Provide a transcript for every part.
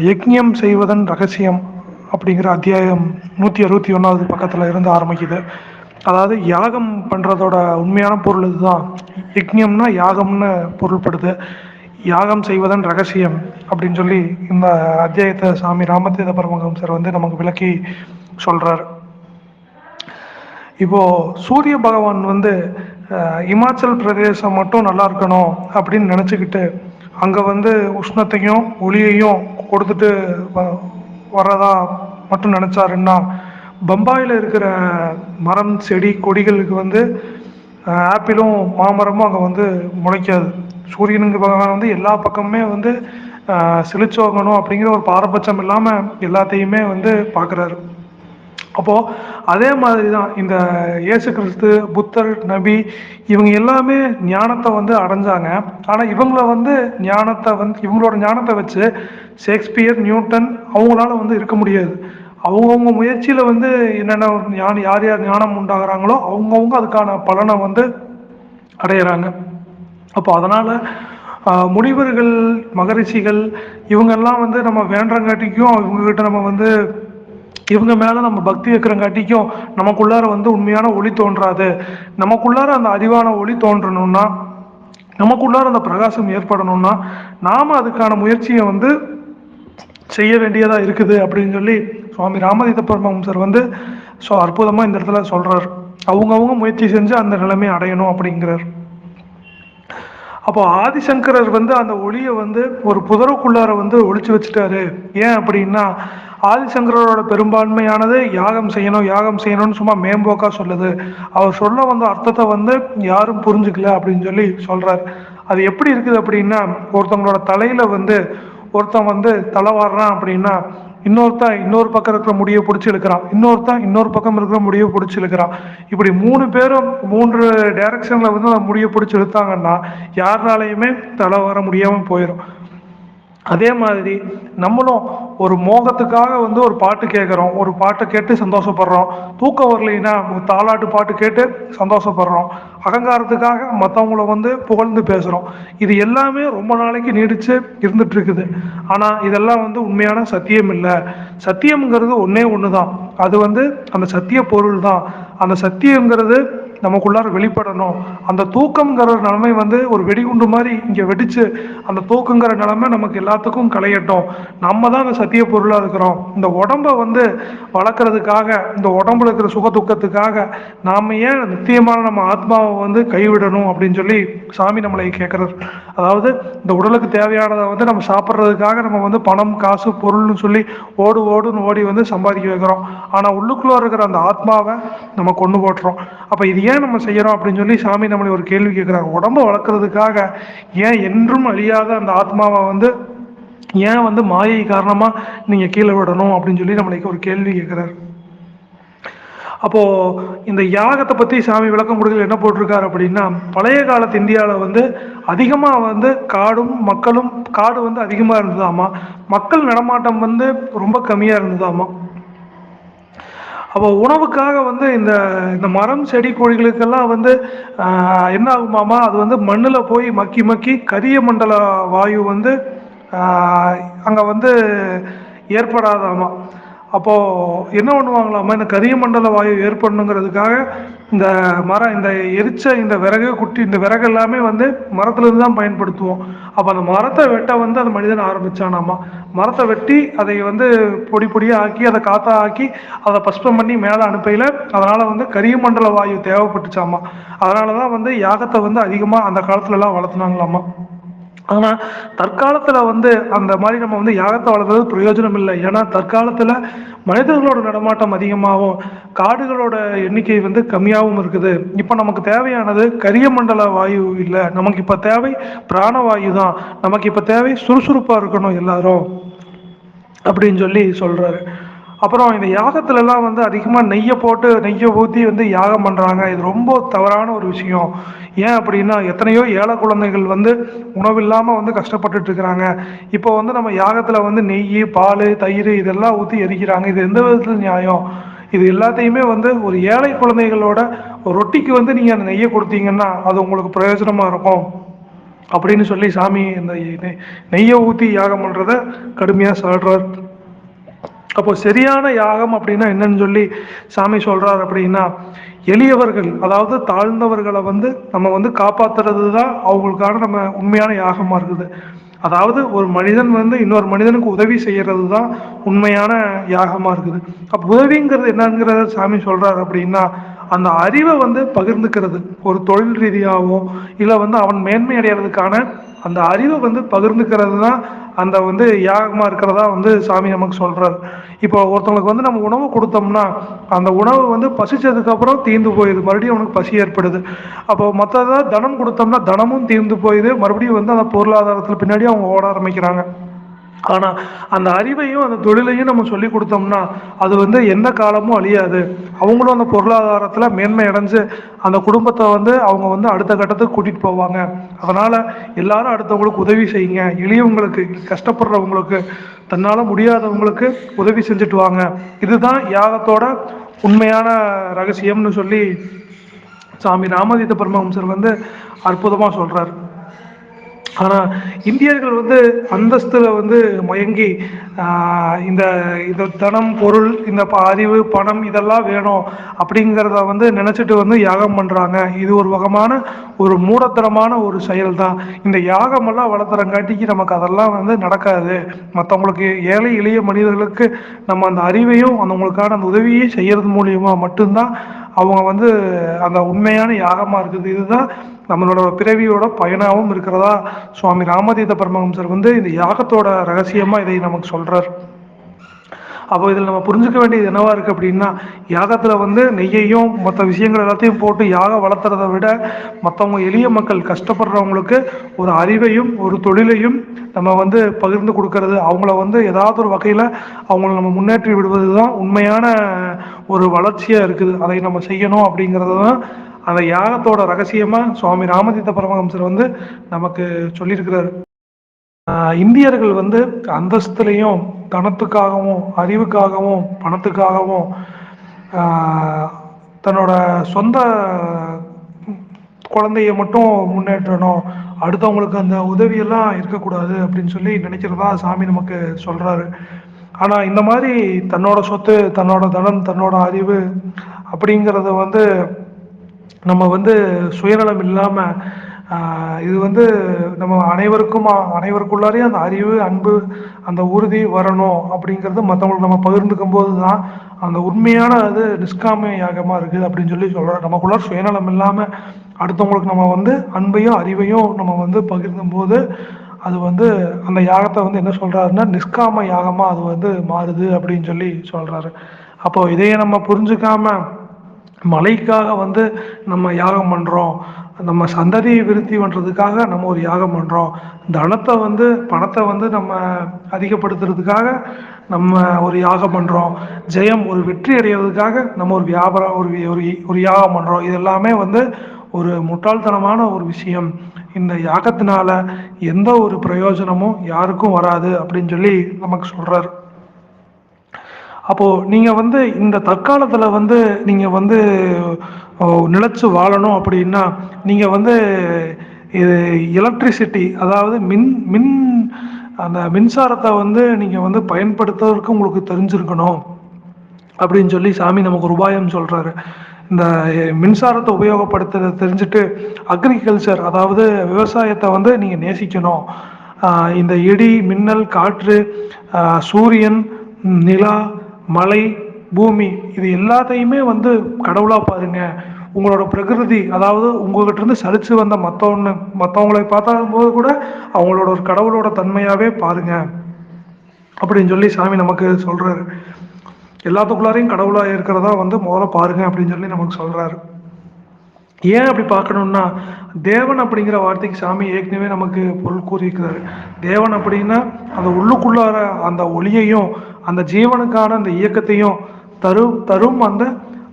யக்ஞம் செய்வதன் ரகசியம் அப்படிங்கிற அத்தியாயம் 161வது பக்கத்தில் இருந்து ஆரம்பிக்குது. அதாவது யாகம் பண்ணுறதோட உண்மையான பொருள் இதுதான். யக்ஞம்னா யாகம்னு பொருள்படுது. யாகம் செய்வதன் ரகசியம் அப்படின்னு சொல்லி இந்த அத்தியாயத்தை சாமி ராமதீர்த்த பரமஹம்சர் வந்து நமக்கு விளக்கி சொல்கிறார். இப்போது சூரிய பகவான் வந்து இமாச்சல் பிரதேசம் மட்டும் நல்லா இருக்கணும் அப்படின்னு நினச்சிக்கிட்டு அங்கே வந்து உஷ்ணத்தையும் ஒளியையும் கொடுத்துட்டு வர்றதா மட்டும் நினச்சாருன்னா, பம்பாயில் இருக்கிற மரம் செடி கொடிகளுக்கு வந்து ஆப்பிளும் மாமரமும் அங்கே வந்து முளைக்காது. சூரியனுக்கு பகவான் வந்து எல்லா பக்கமுமே வந்து செழிச்சோகணும் அப்படிங்கிற ஒரு பாரபட்சம் இல்லாமல் எல்லாத்தையுமே வந்து பார்க்குறாரு. அப்போது அதே மாதிரி தான் இந்த இயேசு கிறிஸ்து, புத்தர், நபி இவங்க எல்லாமே ஞானத்தை வந்து அடைஞ்சாங்க. ஆனால் இவங்கள வந்து இவங்களோட ஞானத்தை வச்சு ஷேக்ஸ்பியர், நியூட்டன் அவங்களால வந்து இருக்க முடியாது. அவங்கவுங்க முயற்சியில் வந்து என்னென்ன யார் யார் ஞானம் உண்டாகிறாங்களோ அவங்கவுங்க அதுக்கான பலனை வந்து அடையிறாங்க. அப்போ அதனால் முனிவர்கள், மகரிஷிகள் இவங்கெல்லாம் வந்து நம்ம வேண்டங்காட்டிக்கும் இவங்ககிட்ட நம்ம வந்து இவங்க மேலே நம்ம பக்தி வைக்கிறங்காட்டிக்கும் நமக்குள்ளார வந்து உண்மையான ஒளி தோன்றாது. நமக்குள்ளார அந்த அறிவான ஒளி தோன்றணும்னா, நமக்குள்ளார அந்த பிரகாசம் ஏற்படணும்னா நாம் அதுக்கான முயற்சியை வந்து செய்ய வேண்டியதாக இருக்குது அப்படின்னு சொல்லி சுவாமி ராமதீர்த்த பரமஹம்சர் வந்து அற்புதமாக இந்த இடத்துல சொல்கிறார். அவங்கவுங்க முயற்சி செஞ்சு அந்த நிலைமையை அடையணும் அப்படிங்கிறார். அப்போ ஆதிசங்கரர் வந்து அந்த ஒளியை வந்து ஒரு புதருக்குள்ளார வந்து ஒளிச்சு வச்சுட்டாரு. ஏன் அப்படின்னா, ஆதிசங்கரோட பெரும்பான்மையானது யாகம் செய்யணும் யாகம் செய்யணும்னு சும்மா மேம்போக்கா சொல்லுது. அவர் சொல்ல வந்த அர்த்தத்தை வந்து யாரும் புரிஞ்சுக்கல அப்படின்னு சொல்லி சொல்றார். அது எப்படி இருக்குது அப்படின்னா, ஒருத்தவங்களோட தலையில வந்து ஒருத்தன் வந்து தலை வாடுறான் அப்படின்னா, இன்னொருத்தன் இன்னொரு பக்கம் இருக்கிற முடியை பிடிச்சி இழுக்கிறான், இன்னொருத்தன் இன்னொரு பக்கம் இருக்கிற முடியை பிடிச்சி இழுக்கிறான். இப்படி 3 பேரும் 3 டைரக்ஷன்ல வந்து அந்த முடியை பிடிச்சி இழுத்தாங்கன்னா யாருனாலையுமே தலை வர முடியாம போயிடும். அதே மாதிரி நம்மளும் ஒரு மோகத்துக்காக வந்து ஒரு பாட்டு கேட்குறோம், ஒரு பாட்டை கேட்டு சந்தோஷப்படுறோம். தூக்கம் வரலைன்னா தாலாட்டு பாட்டு கேட்டு சந்தோஷப்படுறோம். அகங்காரத்துக்காக மற்றவங்கள வந்து புகழ்ந்து பேசுகிறோம். இது எல்லாமே ரொம்ப நாளைக்கு நீடித்து இருந்துட்டு இருக்குது. ஆனால் இதெல்லாம் வந்து உண்மையான சத்தியம் இல்லை. சத்தியம்ங்கிறது ஒன்றே ஒன்று தான். அது வந்து அந்த சத்திய பொருள் தான். அந்த சத்தியங்கிறது நமக்குள்ளார வெளிப்படணும். அந்த தூக்கம்ங்கிற நிலைமை வந்து ஒரு வெடிகுண்டு மாதிரி இங்கே வெடிச்சு அந்த தூக்கங்கிற நிலைமை நமக்கு எல்லாத்துக்கும் களையட்டும். நம்ம தான் அந்த சத்திய பொருளாக இருக்கிறோம். இந்த உடம்பை வந்து வளர்க்குறதுக்காக, இந்த உடம்புல இருக்கிற சுக துக்கத்துக்காக நாம் ஏன் நித்தியமான நம்ம ஆத்மாவை வந்து கைவிடணும் அப்படின்னு சொல்லி சாமி நம்மளை கேட்குறாரு. அதாவது இந்த உடலுக்கு தேவையானதை வந்து நம்ம சாப்பிட்றதுக்காக நம்ம வந்து பணம், காசு, பொருள்னு சொல்லி ஓடுன்னு ஓடி வந்து சம்பாதிக்க வைக்கிறோம். ஆனால் உள்ளுக்குள்ளே இருக்கிற அந்த ஆத்மாவை நம்ம கொண்டு போட்டுறோம். அப்போ இது ஏன் நம்ம செய்யறோம் அப்படின்னு சொல்லி சாமி நம்மளை ஒரு கேள்வி கேட்குறாங்க. உடம்பை வளர்க்குறதுக்காக ஏன் என்றும் அழியாத அந்த ஆத்மாவை வந்து ஏன் வந்து மாயை காரணமா நீங்க கீழே விடணும் அப்படின்னு சொல்லி நம்மளுக்கு ஒரு கேள்வி கேட்கிறார். அப்போ இந்த யாகத்தை பத்தி சாமி விளக்கம் கொடுக்கல என்ன போட்டிருக்காரு அப்படின்னா, பழைய காலத்து இந்தியாவில் வந்து அதிகமா வந்து காடு வந்து அதிகமா இருந்ததாமா, மக்கள் நடமாட்டம் வந்து ரொம்ப கம்மியா இருந்ததாமா. அப்போ உணவுக்காக வந்து இந்த இந்த மரம் செடி கொடிகளுக்கெல்லாம் வந்து என்ன ஆகுமாமா, அது வந்து மண்ணில் போய் மக்கி மக்கி கரிய மண்டல வாயு வந்து அங்கே வந்து ஏற்படாதாமா. அப்போது என்ன பண்ணுவாங்களாமா, இந்த கரிய மண்டல வாயு ஏற்படணுங்கிறதுக்காக இந்த எரிச்ச இந்த விறகு எல்லாமே வந்து மரத்துலேருந்து தான் பயன்படுத்துவோம். அப்போ அந்த மரத்தை வெட்ட வந்து அந்த மனிதன் ஆரம்பித்தானாமா. மரத்தை வெட்டி அதை வந்து பொடி பொடியாக ஆக்கி அதை காற்றா ஆக்கி அதை பஸ்பம் பண்ணி மேலே அனுப்பையில் அதனால் வந்து கரிய மண்டல வாயு தேவைப்பட்டுச்சாமா. அதனால தான் வந்து யாகத்தை வந்து அதிகமாக அந்த காலத்துலலாம் வளர்த்துனாங்களாமா. ஆனால் தற்காலத்தில் வந்து அந்த மாதிரி நம்ம வந்து யாகத்தை வளர்க்குறது பிரயோஜனம் இல்லை. ஏன்னா தற்காலத்தில் மனிதர்களோட நடமாட்டம் அதிகமாகவும் காடுகளோட எண்ணிக்கை வந்து கம்மியாகவும் இருக்குது. இப்போ நமக்கு தேவையானது கரிய மண்டல வாயு இல்லை, நமக்கு இப்போ தேவை பிராணவாயு தான். நமக்கு இப்போ தேவை சுறுசுறுப்பாக இருக்கணும் எல்லாரும் அப்படின்னு சொல்லி சொல்கிறாரு. அப்புறம் இந்த யாகத்துலலாம் வந்து அதிகமாக நெய்யை ஊற்றி வந்து யாகம் பண்ணுறாங்க. இது ரொம்ப தவறான ஒரு விஷயம். ஏன் அப்படின்னா, எத்தனையோ ஏழை குழந்தைகள் வந்து உணவில்லாமல் வந்து கஷ்டப்பட்டுட்டு இருக்கிறாங்க. இப்போ வந்து நம்ம யாகத்தில் வந்து நெய், பால், தயிர் இதெல்லாம் ஊற்றி எரிக்கிறாங்க. இது எந்த விதத்தில் நியாயம்? இது எல்லாத்தையுமே வந்து ஒரு ஏழை குழந்தைகளோட ஒரு ரொட்டிக்கு வந்து நீங்கள் அந்த நெய்யை கொடுத்தீங்கன்னா அது உங்களுக்கு பிரயோஜனமாக இருக்கும் அப்படின்னு சொல்லி சாமி இந்த நெய்யை ஊற்றி யாகம் பண்ணுறத கடுமையாக சாடுறார். அப்போ சரியான யாகம் அப்படின்னா என்னன்னு சொல்லி சாமி சொல்றார் அப்படின்னா, எளியவர்கள் அதாவது தாழ்ந்தவர்களை நம்ம காப்பாத்துறது தான் அவங்களுக்கான நம்ம உண்மையான யாகமா இருக்குது. அதாவது ஒரு மனிதன் இன்னொரு மனிதனுக்கு உதவி செய்யறது தான் உண்மையான யாகமா இருக்குது. அப்போ உதவிங்கிறது என்னங்கிறத சாமி சொல்றாரு அப்படின்னா, அந்த அறிவை பகிர்ந்துக்கிறது, ஒரு தொழில் ரீதியாகவும் இல்லை அவன் மேன்மை அடைகிறதுக்கான அந்த அறிவை பகிர்ந்துக்கிறது தான் அந்த யாகமா இருக்கிறதா சாமி நமக்கு சொல்றாரு. இப்போ ஒருத்தவங்களுக்கு நம்ம உணவு கொடுத்தோம்னா அந்த உணவு பசிச்சதுக்கு அப்புறம் தீர்ந்து போயிடுது, மறுபடியும் அவனுக்கு பசி ஏற்படுது. அப்போ மற்றதை தனம் கொடுத்தோம்னா தனமும் தீர்ந்து போயிடுது, மறுபடியும் அந்த பொருளாதாரத்தில் பின்னாடி அவங்க ஓட ஆரம்பிக்கிறாங்க. ஆனால் அந்த அறிவையும் அந்த தொழிலையும் நம்ம சொல்லி கொடுத்தோம்னா அது எந்த காலமும் அழியாது. அவங்களும் அந்த பொருளாதாரத்தில் மேன்மை அடைஞ்சு அந்த குடும்பத்தை அவங்க அடுத்த கட்டத்துக்கு கூட்டிகிட்டு போவாங்க. அதனால் எல்லாரும் அடுத்தவங்களுக்கு உதவி செய்யுங்க, எளியவங்களுக்கு, கஷ்டப்படுறவங்களுக்கு, தன்னால் முடியாதவங்களுக்கு உதவி செஞ்சுட்டு வாங்க. இதுதான் யாகத்தோட உண்மையான ரகசியம்னு சொல்லி சாமி ராமதீத பரமஹம்சர் அற்புதமாக சொல்கிறார். ஆனால் இந்தியர்கள் அந்தஸ்தில் மயங்கி இந்த இந்த தனம், பொருள், இந்த அறிவு, பணம் இதெல்லாம் வேணும் அப்படிங்கிறத நினச்சிட்டு யாகம் பண்ணுறாங்க. இது ஒரு வகமான ஒரு மூடத்தனமான ஒரு செயல் தான். இந்த யாகமெல்லாம் வளர்த்துறங்காட்டிக்கு நமக்கு அதெல்லாம் நடக்காது. மற்றவங்களுக்கு, ஏழை எளிய மனிதர்களுக்கு நம்ம அந்த அறிவையும் அவங்களுக்கான அந்த உதவியை செய்கிறது மூலியமாக மட்டும்தான் அவங்க அந்த உண்மையான யாகமாக இருக்குது. இதுதான் நம்மளோட பிறவியோட பயனாகவும் இருக்கிறதா சுவாமி ராமதீத பரமஹம்சர் இந்த யாகத்தோட ரகசியமாக இதை நமக்கு சொல்கிறார். அப்போ இதில் நம்ம புரிஞ்சுக்க வேண்டியது என்னவா இருக்குது அப்படின்னா, யாகத்தில் நெய்யையும் மற்ற விஷயங்கள் எல்லாத்தையும் போட்டு யாகம் வளர்த்துறதை விட மற்றவங்க எளிய மக்கள் கஷ்டப்படுறவங்களுக்கு ஒரு அறிவையும் ஒரு தொழிலையும் நம்ம பகிர்ந்து கொடுக்கறது, அவங்கள ஏதாவது ஒரு வகையில் அவங்கள நம்ம முன்னேற்றி விடுவது தான் உண்மையான ஒரு வளர்ச்சியாக இருக்குது. அதை நம்ம செய்யணும் அப்படிங்கிறது தான் அந்த யாகத்தோட ரகசியமாக சுவாமி ராமதீத பரமஹம்சர் நமக்கு சொல்லியிருக்கிறார். இந்தியர்கள் அந்தஸ்துலையும் தனத்துக்காகவும் அறிவுக்காகவும் பணத்துக்காகவும் தன்னோட சொந்த குழந்தைய மட்டும் முன்னேற்றணும், அடுத்தவங்களுக்கு அந்த உதவியெல்லாம் இருக்கக்கூடாது அப்படின்னு சொல்லி நினைக்கிறதா சாமி நமக்கு சொல்கிறாரு. ஆனால் இந்த மாதிரி தன்னோட சொத்து, தன்னோட தனம், தன்னோட அறிவு அப்படிங்கிறத நம்ம சுயநலம் இல்லாமல் இது நம்ம அனைவருக்குள்ளாரே அந்த அறிவு, அன்பு, அந்த உறுதி வரணும் அப்படிங்கிறது மற்றவங்களுக்கு நம்ம பகிர்ந்துக்கும் போது தான் அந்த உண்மையான நிஷ்காம யாகமாக இருக்குது அப்படின்னு சொல்லி சொல்கிறோம். நமக்குள்ளார சுயநலம் இல்லாமல் அடுத்தவங்களுக்கு நம்ம அன்பையும் அறிவையும் நம்ம பகிர்ந்தும் போது அது அந்த யாகத்தை என்ன சொல்கிறாருன்னா நிஷ்காம யாகமாக அது மாறுது அப்படின்னு சொல்லி சொல்கிறாரு. அப்போது இதையே நம்ம புரிஞ்சுக்காம மலைக்காக நம்ம யாகம் பண்ணுறோம், நம்ம சந்ததியை விருத்தி பண்ணுறதுக்காக நம்ம ஒரு யாகம் பண்ணுறோம், தனத்தை பணத்தை நம்ம அதிகப்படுத்துறதுக்காக நம்ம ஒரு யாகம் பண்ணுறோம், ஜெயம் ஒரு வெற்றி அடைகிறதுக்காக நம்ம ஒரு வியாபாரம் ஒரு யாகம் பண்ணுறோம். இது எல்லாமே ஒரு முட்டாள்தனமான ஒரு விஷயம். இந்த யாகத்தினால எந்த ஒரு பிரயோஜனமும் யாருக்கும் வராது அப்படின்னு சொல்லி நமக்கு சொல்கிறார். அப்போது நீங்கள் இந்த தற்காலத்தில் நீங்கள் நிலச்சி வாழணும் அப்படின்னா நீங்கள் இது எலக்ட்ரிசிட்டி, அதாவது மின் அந்த மின்சாரத்தை நீங்கள் பயன்படுத்துவதற்கு உங்களுக்கு தெரிஞ்சிருக்கணும் அப்படின்னு சொல்லி சாமி நமக்கு ஒரு உபாயம் சொல்கிறாரு. இந்த மின்சாரத்தை உபயோகப்படுத்த தெரிஞ்சுட்டு அக்ரிகல்ச்சர், அதாவது விவசாயத்தை நீங்கள் நேசிக்கணும். இந்த இடி, மின்னல், காற்று, சூரியன், நிலா, மலை, பூமி இது எல்லாத்தையுமே கடவுளாக பாருங்க. உங்களோட பிரகிருதி, அதாவது உங்ககிட்ட இருந்து சலிச்சு வந்த மற்றவங்களை பார்த்தாலும் கூட அவங்களோட ஒரு கடவுளோட தன்மையாகவே பாருங்க அப்படின்னு சொல்லி சாமி நமக்கு சொல்கிறாரு. எல்லாத்துக்குள்ளாரையும் கடவுளாக இருக்கிறதா முதல்ல பாருங்க அப்படின்னு சொல்லி நமக்கு சொல்கிறாரு. ஏன் அப்படி பார்க்கணும்னா, தேவன் அப்படிங்கிற வார்த்தைக்கு சாமி ஏற்கனவே நமக்கு பொருள் கூறியிருக்கிறாரு. தேவன் அப்படின்னா அந்த உள்ளுக்குள்ளார அந்த ஒளியையும் அந்த ஜீவனுக்கான அந்த இயக்கத்தையும் தரும் அந்த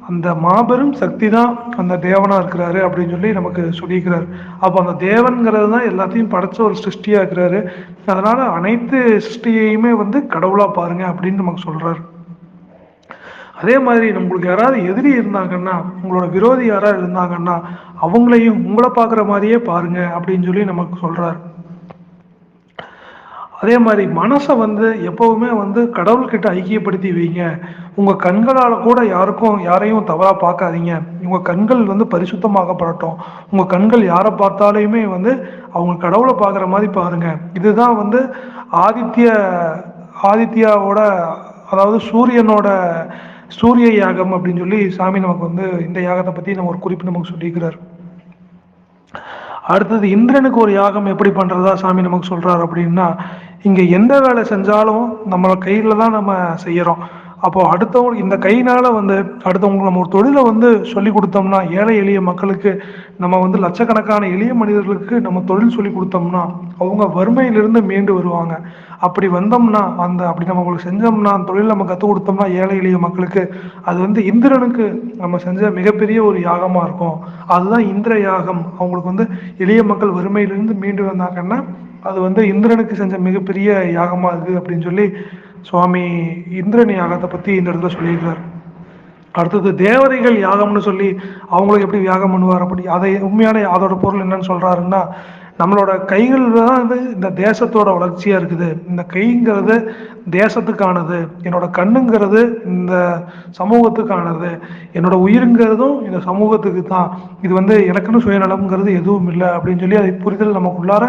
அந்த மாபெரும் சக்தி தான் அந்த தேவனாக இருக்கிறாரு அப்படின்னு சொல்லி நமக்கு சொல்லியிருக்கிறாரு. அப்போ அந்த தேவன்கிறது தான் எல்லாத்தையும் படைச்ச ஒரு சிருஷ்டியாக இருக்கிறாரு. அதனால் அனைத்து சிருஷ்டியையுமே கடவுளாக பாருங்க அப்படின்னு நமக்கு சொல்கிறாரு. அதே மாதிரி நம்மளுக்கு யாராவது எதிரி இருந்தாங்கன்னா, உங்களோட விரோதி யாராவது இருந்தாங்கன்னா அவங்களையும் உங்களை பார்க்குற மாதிரியே பாருங்க அப்படின்னு சொல்லி நமக்கு சொல்றார். அதே மாதிரி மனசை வந்து எப்பவுமே வந்து கடவுள்கிட்ட ஐக்கியப்படுத்தி வைங்க. உங்க கண்களால் கூட யாரையும் தவறா பார்க்காதீங்க. உங்க கண்கள் வந்து பரிசுத்தமாகப்படட்டும். உங்க கண்கள் யாரை பார்த்தாலுமே வந்து அவங்க கடவுளை பார்க்குற மாதிரி பாருங்க. இதுதான் வந்து ஆதித்ய ஆதித்யாவோட, அதாவது சூரியனோட சூரிய யாகம் அப்படின்னு சொல்லி சாமி நமக்கு வந்து இந்த யாகத்தை பத்தி நம்ம ஒரு குறிப்பு நமக்கு சொல்லியிருக்கிறார். அடுத்தது இந்திரனுக்கு ஒரு யாகம் எப்படி பண்றதா சாமி நமக்கு சொல்றாரு அப்படின்னா, இங்க எந்த வேலை செஞ்சாலும் நம்ம கையில தான் நம்ம செய்யறோம். அப்போ அடுத்தவங்க இந்த கையினால வந்து அடுத்தவங்களுக்கு நம்ம ஒரு தொழிலை வந்து சொல்லி கொடுத்தோம்னா, ஏழை எளிய மக்களுக்கு நம்ம வந்து லட்சக்கணக்கான எளிய மனிதர்களுக்கு நம்ம தொழில் சொல்லி கொடுத்தோம்னா அவங்க வறுமையிலிருந்து மீண்டு வருவாங்க. அப்படி வந்தோம்னா அப்படி நம்ம அவங்களுக்கு செஞ்சோம்னா, அந்த தொழில் நம்ம கற்றுக் கொடுத்தோம்னா ஏழை எளிய மக்களுக்கு, அது வந்து இந்திரனுக்கு நம்ம செஞ்ச மிகப்பெரிய ஒரு யாகமா இருக்கும். அதுதான் இந்திர யாகம். அவங்களுக்கு வந்து எளிய மக்கள் வறுமையிலிருந்து மீண்டு வந்தாங்கன்னா அது வந்து இந்திரனுக்கு செஞ்ச மிகப்பெரிய யாகமா இருக்கு அப்படின்னு சொல்லி சுவாமி இந்திரன் யாகத்தை பத்தி இந்த இடத்துல சொல்லியிருக்காரு. அடுத்தது தேவதைகள் யாகம்னு சொல்லி அவங்களுக்கு எப்படி யாகம் பண்ணுவார் அப்படி அதை உண்மையான அதோட பொருள் என்னன்னு சொல்றாருன்னா, நம்மளோட கைகள் தான் வந்து இந்த தேசத்தோட வளர்ச்சியா இருக்குது. இந்த கைங்கிறது தேசத்துக்கானது, என்னோட கண்ணுங்கிறது இந்த சமூகத்துக்கானது, என்னோட உயிருங்கிறதும் இந்த சமூகத்துக்கு தான். இது வந்து எனக்குன்னு சுயநலம்ங்கிறது எதுவும் இல்லை அப்படின்னு சொல்லி அதை புரிதல் நமக்குள்ளார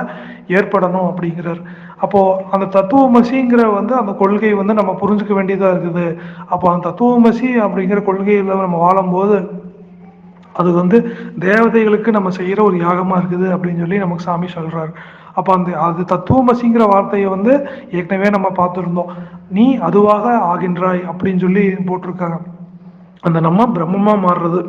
ஏற்படணும் அப்படிங்கிறார். அப்போ அந்த தத்துவமசிங்கிற வந்து அந்த கொள்கை வந்து நம்ம புரிஞ்சுக்க வேண்டியதா இருக்குது. அப்போ அந்த தத்துவமசி அப்படிங்கிற கொள்கையில நம்ம வாழும்போது அது வந்து தேவதைகளுக்கு நம்ம செய்யற ஒரு யாகமா இருக்குது அப்படின்னு சொல்லி நமக்கு சாமி சொல்றாரு. அப்ப அது தத்துவமசிங்கிற வார்த்தையை வந்து ஏற்கனவே நம்ம பார்த்துருந்தோம். நீ அதுவாக ஆகின்றாய் அப்படின்னு சொல்லி போட்டிருக்காங்க. அந்த நம்ம பிரம்மமா மாறுறது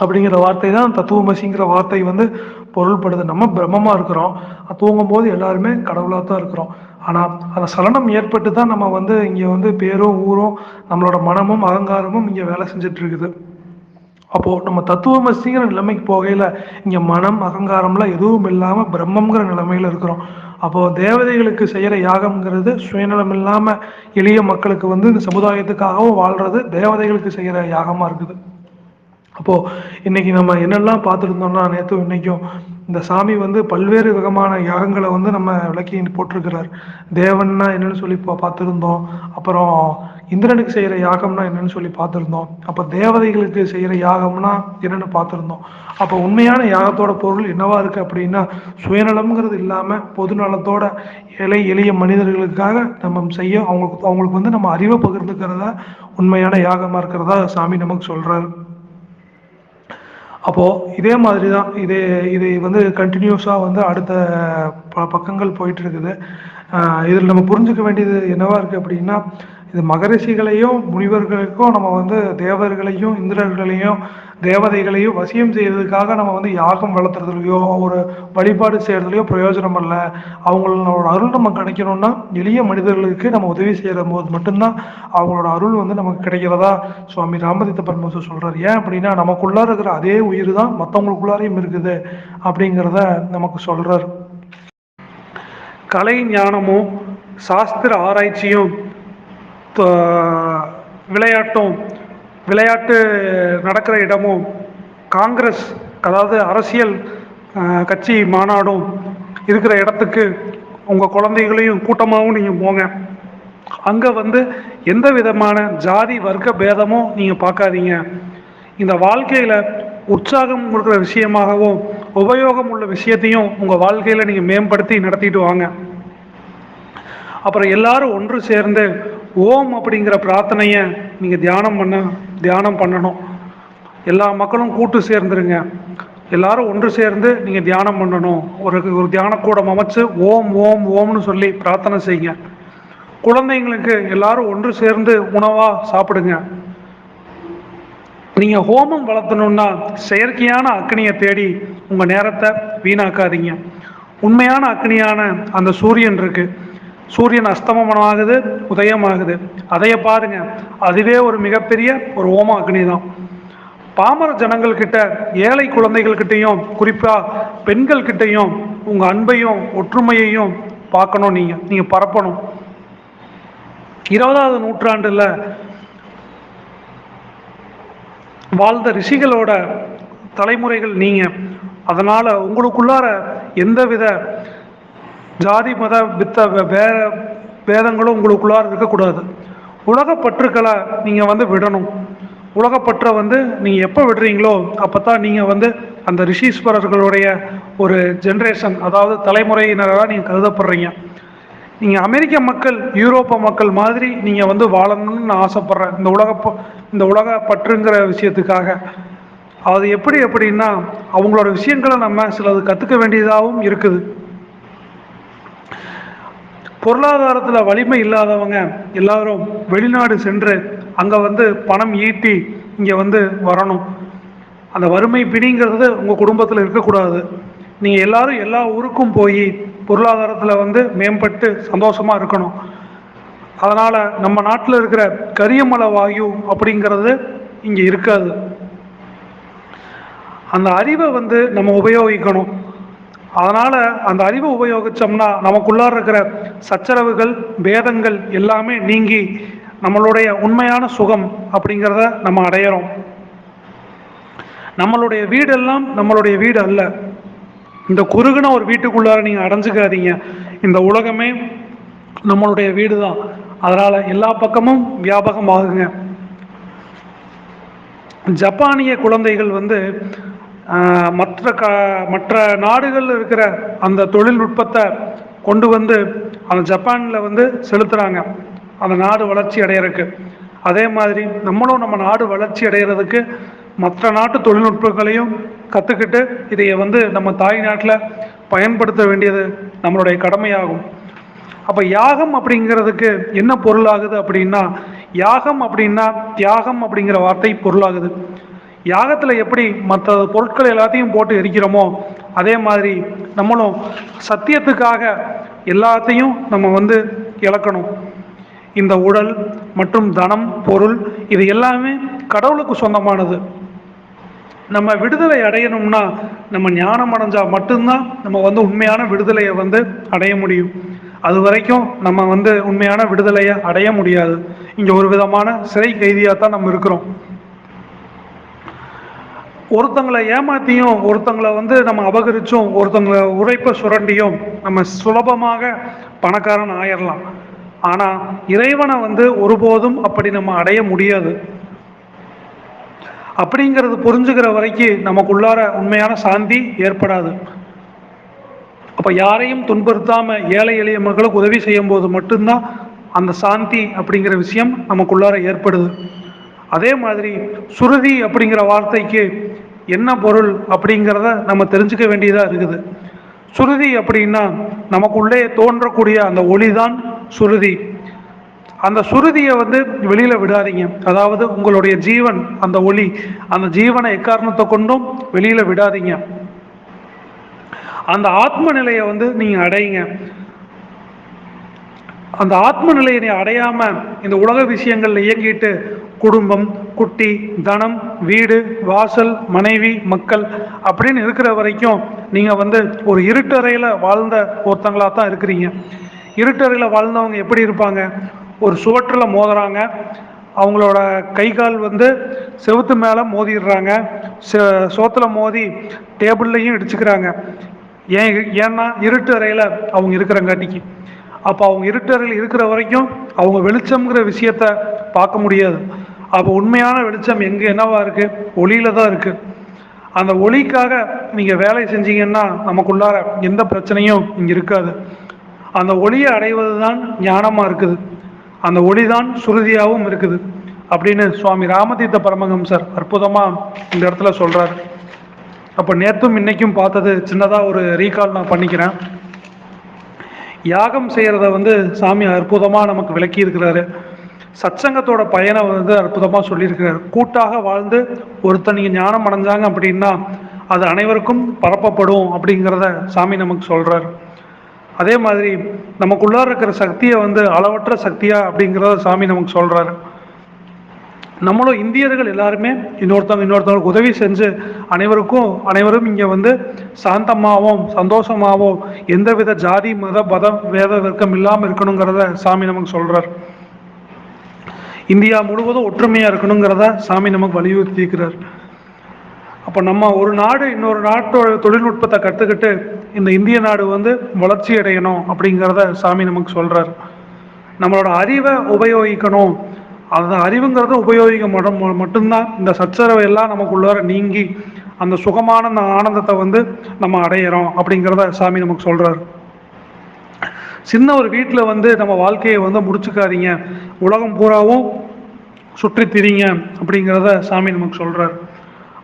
அப்படிங்கிற வார்த்தை தான் தத்துவமசிங்கிற வார்த்தை வந்து பொருள்படுது. நம்ம பிரம்மமா இருக்கிறோம், தூங்கும் போது எல்லாருமே கடவுளாக தான் இருக்கிறோம். ஆனால் அந்த சலனம் ஏற்பட்டு தான் நம்ம வந்து இங்கே வந்து பேரும் ஊரும் நம்மளோட மனமும் அகங்காரமும் இங்கே வேலை செஞ்சுட்டு இருக்குது. அப்போது நம்ம தத்துவமசிங்கிற நிலைமைக்கு போகையில் இங்கே மனம் அகங்காரம்லாம் எதுவும் இல்லாமல் பிரம்மங்கிற நிலைமையில் இருக்கிறோம். அப்போது தேவதைகளுக்கு செய்கிற யாகம்ங்கிறது சுயநலம் இல்லாமல் எளிய மக்களுக்கு வந்து இந்த சமுதாயத்துக்காகவும் வாழ்கிறது தேவதைகளுக்கு செய்கிற யாகமாக இருக்குது. அப்போது இன்னைக்கு நம்ம என்னெல்லாம் பார்த்துருந்தோம்னா, நேற்று இன்னைக்கும் இந்த சாமி வந்து பல்வேறு விதமான யாகங்களை வந்து நம்ம விளக்கி போட்டிருக்கிறார். தேவன்னா என்னன்னு சொல்லி பார்த்துருந்தோம். அப்புறம் இந்திரனுக்கு செய்கிற யாகம்னா என்னன்னு சொல்லி பார்த்துருந்தோம். அப்போ தேவதைகளுக்கு செய்கிற யாகம்னா என்னென்னு பார்த்துருந்தோம். அப்போ உண்மையான யாகத்தோட பொருள் என்னவா இருக்குது அப்படின்னா, சுயநலம்ங்கிறது இல்லாமல் பொதுநலத்தோட ஏழை எளிய மனிதர்களுக்காக நம்ம செய்ய அவங்களுக்கு வந்து நம்ம அறிவை பகிர்ந்துக்கிறதா உண்மையான யாகமாக இருக்கிறதா சாமி நமக்கு சொல்கிறார். அப்போது இதே மாதிரி தான் இது வந்து கண்டினியூஸாக வந்து அடுத்த பக்கங்கள் போயிட்டு இருக்குது. இதில் நம்ம புரிஞ்சுக்க வேண்டியது என்னவா இருக்குது அப்படின்னா, இது மகரிஷிகளையும் முனிவர்களுக்கும் நம்ம வந்து தேவர்களையும் இந்திரர்களையும் தேவதைகளையும் வசியம் செய்யறதுக்காக நம்ம வந்து யாகம் வளர்த்துறதுலையோ ஒரு வழிபாடு செய்யறதுலையோ பிரயோஜனம் இல்லை. அவங்களோட அருள் நமக்கு கிடைக்கணும்னா எளிய மனிதர்களுக்கு நம்ம உதவி செய்கிற போது மட்டும்தான் அவங்களோட அருள் வந்து நமக்கு கிடைக்கிறதா சுவாமி ராமதீர்த்த பரமஹம்சர் சொல்றாரு. ஏன் அப்படின்னா, நமக்குள்ளார இருக்கிற அதே உயிர் தான் மற்றவங்களுக்குள்ளாரையும் இருக்குது அப்படிங்கிறத நமக்கு சொல்றாரு. கலை ஞானமும் சாஸ்திர ஆராய்ச்சியும் விளையாட்டு நடக்கிற இடமும் காங்கிரஸ், அதாவது அரசியல் கட்சி மாநாடும் இருக்கிற இடத்துக்கு உங்கள் குழந்தைகளையும் கூட்டமாகவும் நீங்கள் போங்க. அங்கே வந்து எந்த விதமான ஜாதி வர்க்க பேதமும் நீங்கள் பார்க்காதீங்க. இந்த வாழ்க்கையில் உற்சாகம் கொடுக்குற விஷயமாகவும் உபயோகம் உள்ள விஷயத்தையும் உங்கள் வாழ்க்கையில் நீங்கள் மேம்படுத்தி நடத்திட்டு வாங்க. அப்புறம் எல்லாரும் ஒன்று சேர்ந்து ஓம் அப்படிங்கிற பிரார்த்தனையை நீங்கள் தியானம் பண்ணணும். எல்லா மக்களும் கூட்டு சேர்ந்துருங்க. எல்லாரும் ஒன்று சேர்ந்து நீங்கள் தியானம் பண்ணணும். ஒரு தியானக்கூடம் அமைச்சு ஓம் ஓம் ஓம்னு சொல்லி பிரார்த்தனை செய்யுங்க. குழந்தைங்களுக்கு எல்லாரும் ஒன்று சேர்ந்து உணவாக சாப்பிடுங்க. நீங்கள் ஹோமம் வளர்த்தணுன்னா செயற்கையான அக்னியை தேடி உங்கள் நேரத்தை வீணாக்காதீங்க. உண்மையான அக்னியான அந்த சூரியன் இருக்கு. சூரியன் அஸ்தமனமாகுது, உதயமாகுது, அதைய பாருங்க. அதுவே ஒரு மிகப்பெரிய ஒரு ஹோம அக்னி தான். பாமர ஜனங்கள்கிட்ட, ஏழை குழந்தைகள்கிட்டையும், குறிப்பாக பெண்கள் கிட்டையும் உங்கள் அன்பையும் ஒற்றுமையையும் பார்க்கணும். நீங்கள் பரப்பணும். 20வது நூற்றாண்டில் வாழ்ந்த ரிஷிகளோட தலைமுறைகள் நீங்கள். அதனால் உங்களுக்குள்ளார எந்தவித ஜாதி மத வித்த பேதங்களும் உங்களுக்குள்ளார இருக்கக்கூடாது. உலகப்பற்றுக்களை நீங்கள் விடணும். உலகப்பற்றை நீங்கள் எப்போ விடுறீங்களோ அப்போ தான் நீங்கள் அந்த ரிஷீஸ்வரர்களுடைய ஒரு ஜென்ரேஷன், அதாவது தலைமுறையினராக நீங்கள் கருதப்படுறீங்க. நீங்கள் அமெரிக்க மக்கள், யூரோப்ப மக்கள் மாதிரி நீங்கள் வாழணும்னு நான் ஆசைப்பட்றேன் இந்த உலக பற்றுங்கிற விஷயத்துக்காக. அது எப்படின்னா அவங்களோட விஷயங்களை நம்ம சிலது கற்றுக்க வேண்டியதாகவும் இருக்குது. பொருளாதாரத்தில் வலிமை இல்லாதவங்க எல்லாரும் வெளிநாடு சென்று அங்கே பணம் ஈட்டி இங்கே வரணும். அந்த வறுமை பிடிங்கிறது உங்கள் குடும்பத்தில் இருக்கக்கூடாது. நீங்கள் எல்லாரும் எல்லா ஊருக்கும் போய் பொருளாதாரத்தில் மேம்பட்டு சந்தோஷமாக இருக்கணும். அதனால் நம்ம நாட்டில் இருக்கிற கரியமலை வாயு அப்படிங்கிறது இங்கே இருக்காது. அந்த அறிவை நம்ம உபயோகிக்கணும். அதனால் அந்த அறிவை உபயோகித்தோம்னா நமக்குள்ளார இருக்கிற சச்சரவுகள், பேதங்கள் எல்லாமே நீங்கி நம்மளுடைய உண்மையான சுகம் அப்படிங்கிறத நம்ம அடையிறோம். நம்மளுடைய வீடெல்லாம் நம்மளுடைய வீடு அல்ல. இந்த குறுகுன ஒரு வீட்டுக்குள்ளார நீங்கள் அடைஞ்சிக்காதீங்க. இந்த உலகமே நம்மளுடைய வீடு தான். அதனால் எல்லா பக்கமும் வியாபகம் ஆகுங்க. ஜப்பானிய குழந்தைகள் மற்ற நாடுகளில் இருக்கிற அந்த தொழில்நுட்பத்தை கொண்டு அந்த ஜப்பானில் செலுத்துகிறாங்க, அந்த நாடு வளர்ச்சி அடையிறதுக்கு. அதே மாதிரி நம்மளும் நம்ம நாடு வளர்ச்சி அடைகிறதுக்கு மற்ற நாட்டு தொழில்நுட்பங்களையும் கற்றுக்கிட்டு இதையை நம்ம தாய் நாட்டில் பயன்படுத்த வேண்டியது நம்மளுடைய கடமையாகும். அப்போ யாகம் அப்படிங்கிறதுக்கு என்ன பொருளாகுது அப்படின்னா, யாகம் அப்படின்னா தியாகம் அப்படிங்கிற வார்த்தை பொருளாகுது. யாகத்தில் எப்படி மற்ற பொருட்கள் எல்லாத்தையும் போட்டு எரிக்கிறோமோ அதே மாதிரி நம்மளும் சத்தியத்துக்காக எல்லாத்தையும் நம்ம இழக்கணும். இந்த உடல் மற்றும் தனம், பொருள் இது எல்லாமே கடவுளுக்கு சொந்தமானது. நம்ம விடுதலை அடையணும்னா நம்ம ஞானம் அடைஞ்சால் மட்டும்தான் நம்ம உண்மையான விடுதலையை அடைய முடியும். அது வரைக்கும் நம்ம உண்மையான விடுதலையை அடைய முடியாது. இங்கே ஒரு விதமான சிறை கைதியாக தான் நம்ம இருக்கிறோம். ஒருத்தங்களை ஏமாத்தியும், ஒருத்தங்களை நம்ம அபகரிச்சும், ஒருத்தங்களை உழைப்பை சுரண்டியும் நம்ம சுலபமாக பணக்காரன் ஆயிடலாம். ஆனால் இறைவனை ஒருபோதும் அப்படி நம்ம அடைய முடியாது. அப்படிங்கிறது புரிஞ்சுக்கிற வரைக்கும் நமக்குள்ளார உண்மையான சாந்தி ஏற்படாது. அப்போ யாரையும் துன்புறுத்தாமல் ஏழை எளிய மக்களுக்கு உதவி செய்யும் போது மட்டும்தான் அந்த சாந்தி அப்படிங்கிற விஷயம் நமக்குள்ளார ஏற்படுது. அதே மாதிரி சுருதி அப்படிங்கிற வார்த்தைக்கு என்ன பொருள் அப்படிங்கிறத நம்ம தெரிஞ்சுக்க வேண்டியதாக இருக்குது. சுருதி அப்படின்னா நமக்குள்ளே தோன்றக்கூடிய அந்த ஒளி தான் சுருதி. அந்த சுருதியை வெளியில் விடாதீங்க. அதாவது உங்களுடைய ஜீவன், அந்த ஒளி, அந்த ஜீவனை எக்காரணத்தை கொண்டும் வெளியில் விடாதீங்க. அந்த ஆத்ம நிலையை நீங்கள் அடையுங்க. அந்த ஆத்ம நிலையை அடையாமல் இந்த உலக விஷயங்கள்ல இயங்கிட்டு குடும்பம், குட்டி, தனம், வீடு, வாசல், மனைவி, மக்கள் அப்படின்னு இருக்கிற வரைக்கும் நீங்கள் ஒரு இருட்டறையில் வாழ்ந்த ஒருத்தங்களாக தான் இருக்கிறீங்க. இருட்டறையில் வாழ்ந்தவங்க எப்படி இருப்பாங்க? ஒரு சுவற்றில் மோதுறாங்க, அவங்களோட கை கால் செவுத்து மேலே மோதிடுறாங்க, சோத்தில் மோதி டேபிள்லையும் இடிச்சுக்கிறாங்க. ஏன்னா இருட்டு அறையில் அவங்க இருக்கிறங்காட்டிக்கு. அப்போ அவங்க இருட்டு அறையில் இருக்கிற வரைக்கும் அவங்க வெளிச்சம்ங்கிற விஷயத்த பார்க்க முடியாது. அப்போ உண்மையான வெளிச்சம் எங்கே என்னவா இருக்குது? ஒளியில் தான் இருக்குது. அந்த ஒளிக்காக நீங்கள் வேலை செஞ்சீங்கன்னா நமக்குள்ளார எந்த பிரச்சனையும் இங்கே இருக்காது. அந்த ஒளியை அடைவது தான் ஞானமாக இருக்குது. அந்த ஒளி தான் சுருதியாகவும் இருக்குது அப்படின்னு சுவாமி ராமதீர்த்த பரமஹம்சர் அற்புதமாக இந்த இடத்துல சொல்கிறார். அப்போ நேற்றும் இன்னைக்கும் பார்த்தது சின்னதாக ஒரு ரீகால் நான் பண்ணிக்கிறேன். யாகம் செய்கிறத சாமி அற்புதமாக நமக்கு விளக்கி இருக்கிறாரு. சத்சங்கத்தோட பயனை அற்புதமாக சொல்லியிருக்கிறார். கூட்டாக வாழ்ந்து ஒருத்தர் நீங்கள் ஞானம் அடைஞ்சாங்க அப்படின்னா அது அனைவருக்கும் பரப்பப்படும் அப்படிங்கிறத சாமி நமக்கு சொல்கிறார். அதே மாதிரி நமக்குள்ளார இருக்கிற சக்தியை அளவற்ற சக்தியா அப்படிங்கிறத சாமி நமக்கு சொல்கிறாரு. நம்மளும் இந்தியர்கள் எல்லாருமே இன்னொருத்தவங்களுக்கு உதவி செஞ்சு அனைவரும் இங்கே சாந்தமாகவும் சந்தோஷமாகவும் எந்தவித ஜாதி மத பதம் வேத வர்க்கம் இல்லாமல் இருக்கணுங்கிறத சாமி நமக்கு சொல்கிறார். இந்தியா முழுவதும் ஒற்றுமையாக இருக்கணுங்கிறத சாமி நமக்கு வலியுறுத்தி இருக்கிறார். அப்போ நம்ம ஒரு நாடு இன்னொரு நாட்டோட தொழில்நுட்பத்தை கற்றுக்கிட்டு இந்த இந்திய நாடு வந்து வளர்ச்சி அடையணும் அப்படிங்கிறத சாமி நமக்கு சொல்கிறார். நம்மளோட அறிவை உபயோகிக்கணும், அந்த அறிவுங்கிறத உபயோகிக்க மட்டும்தான் இந்த சச்சரவை எல்லாம் நமக்குள்ளார நீங்கி அந்த சுகமான அந்த ஆனந்தத்தை வந்து நம்ம அடையிறோம் அப்படிங்கிறத சாமி நமக்கு சொல்கிறார். சின்ன ஒரு வீட்டில் வந்து நம்ம வாழ்க்கையை வந்து முடிச்சுக்காதீங்க, உலகம் பூராவும் சுற்றி திரிங்க அப்படிங்கிறத சாமி நமக்கு சொல்கிறார்.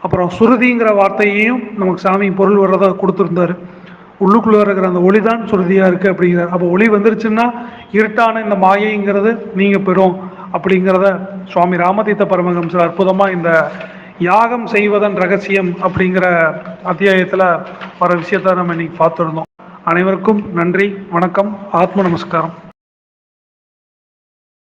அப்புறம் சுருதிங்கிற வார்த்தையையும் நமக்கு சாமி பொருள் வர்றதை கொடுத்துருந்தாரு. உள்ளுக்குள்ளே இருக்கிற அந்த ஒளி தான் சுருதியாக இருக்குது அப்படிங்கிறார். அப்போ ஒளி வந்துருச்சுன்னா இருட்டான இந்த மாயைங்கிறது நீங்கள் பெறும் அப்படிங்கிறத சுவாமி ராமதீர்த்த பரமஹம்சர் அற்புதமாக இந்த யாகம் செய்வதன் ரகசியம் அப்படிங்கிற அத்தியாயத்தில் வர விஷயத்தை நம்ம இன்னைக்கு பார்த்துருந்தோம். அனைவருக்கும் நன்றி, வணக்கம், ஆத்ம நமஸ்காரம்.